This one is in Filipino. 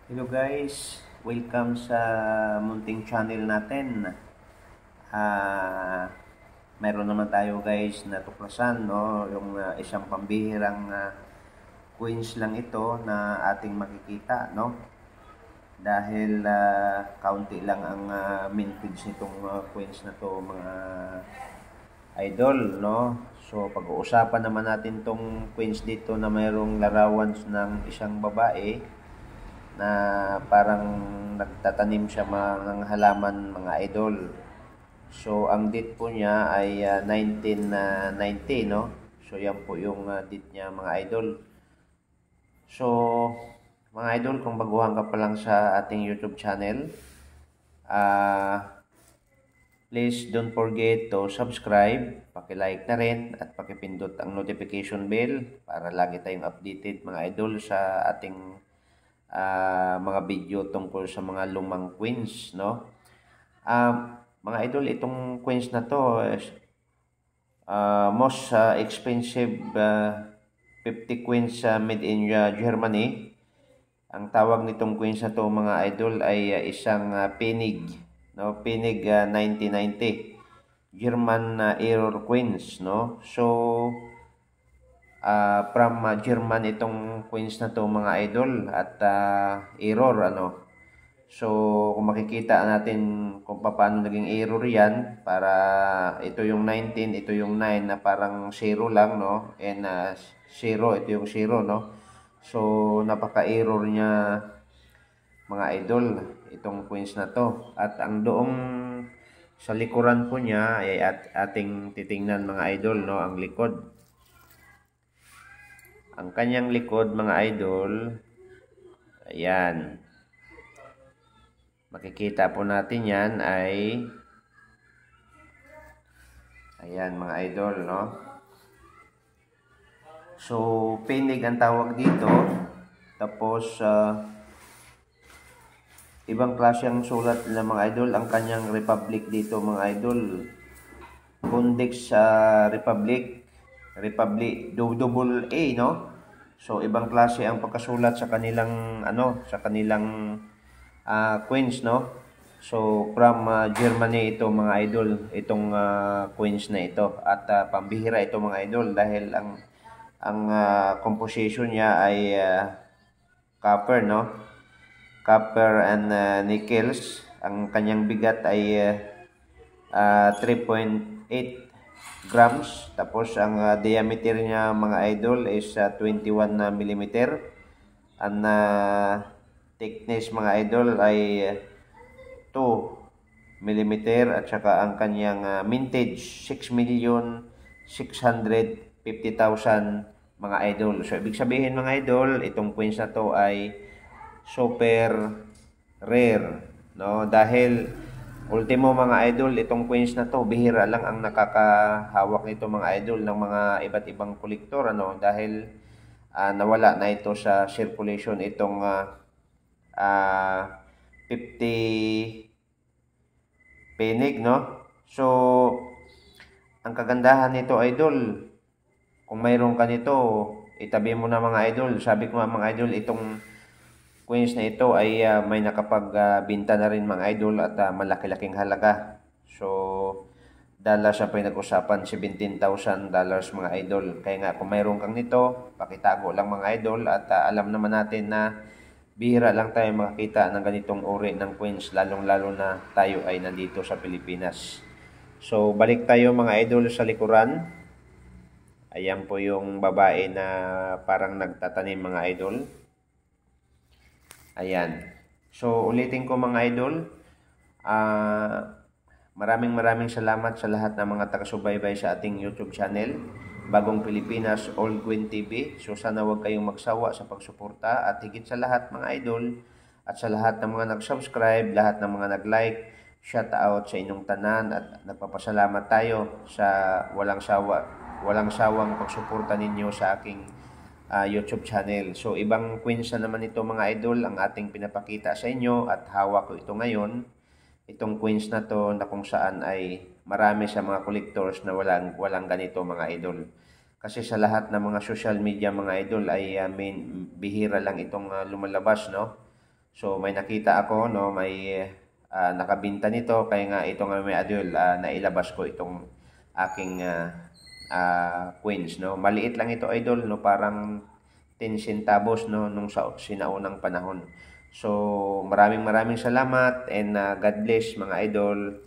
Hello guys, welcome sa munting channel natin. Ah, Mayroon naman tayo guys na tuklasan, no, yung isang pambihirang coins lang ito na ating makikita, no. Dahil kaunti lang ang mintage nitong coins na to, mga idol, no. So pag-uusapan naman natin tong coins dito na mayroong larawan ng isang babae na parang nagtatanim siya ng halaman, mga idol. So ang date po niya ay 1990, no? So yan po yung date niya, mga idol. So mga idol, kung baguhan ka pa lang sa ating YouTube channel, ah please don't forget to subscribe, paki-like na rin at pakipindot ang notification bell para lagi tayong updated, mga idol, sa ating mga video tungkol sa mga lumang queens, no? Mga idol, itong queens na to is most expensive 50 queens made in Germany. Ang tawag nitong queens na to, mga idol, ay isang Penig, no? Penig 1990 German Error Queens, no? So from German itong queens na to, mga idol, at error, ano. So kung makikita natin kung paano naging error yan, para ito yung 19, ito yung 9 na parang 0 lang, no, and 0, ito yung 0, no. So napaka-error niya, mga idol, itong queens na to. At ang doong sa likuran po niya ay ating titingnan, mga idol, no, ang likod. Ang kanyang likod, mga idol, ayan. Makikita po natin yan ay, ayan, mga idol, no. So Penig ang tawag dito. Tapos ibang klase ang sulat ng mga idol. Ang kanyang republic dito, mga idol, Bundex Republic, double A, no. So ibang klase ang pagkasulat sa kanilang sa kanilang queens, no. So from Germany ito, mga idol, itong queens na ito, at pambihira ito, mga idol, dahil ang composition niya ay copper, no, copper and nickels. Ang kanyang bigat ay 3.8 grams. Tapos ang diameter niya, mga idol, is 21 millimeter. Ang thickness, mga idol, ay 2 millimeter. At saka ang kanyang mintage 6,650,000, mga idol. So ibig sabihin, mga idol, itong coins na to ay super rare, no, dahil ultimo, mga idol, itong coins na to, bihira lang ang nakakahawak nito, mga idol, ng mga iba't ibang kolektor, ano, dahil nawala na ito sa circulation, itong 50 Penig, no. So ang kagandahan nito, idol, kung mayroon ka nito, itabi mo na, mga idol. Sabi ko nga, mga idol, itong coins na ito ay may nakapagbinta na rin, mga idol, at malaki-laking halaga. So dala siya pa yung nag-usapan, $17,000, mga idol. Kaya nga, kung mayroon kang nito, pakitago lang, mga idol. At alam naman natin na bihira lang tayo makakita ng ganitong uri ng coins, lalong-lalo na tayo ay nandito sa Pilipinas. So balik tayo, mga idol, sa likuran. Ayan po yung babae na parang nagtatanim, mga idol. Ayan. So ulitin ko, mga idol, maraming salamat sa lahat ng mga taga-subaybay sa ating YouTube channel, Bagong Pilipinas All Queen TV. So sana huwag kayong magsawa sa pagsuporta, at higit sa lahat, mga idol, at sa lahat ng mga nag-subscribe, lahat ng mga nag-like, shout out sa inyong tanan, at nagpapasalamat tayo sa walang sawang pagsuporta ninyo sa aking YouTube channel. So ibang queens na naman ito, mga idol, ang ating pinapakita sa inyo, at hawak ko ito ngayon. Itong coins na to, na kung saan ay marami sa mga collectors na walang ganito, mga idol. Kasi sa lahat ng mga social media, mga idol, ay bihira lang itong lumalabas, no. So may nakita ako, no, may nakabinta nito, kaya nga ito nga may idol, nailabas ko itong aking coins, no. Maliit lang ito idol, no, parang 10 centavos, no, nung sa sinaunang panahon. So maraming salamat and God bless mga idol.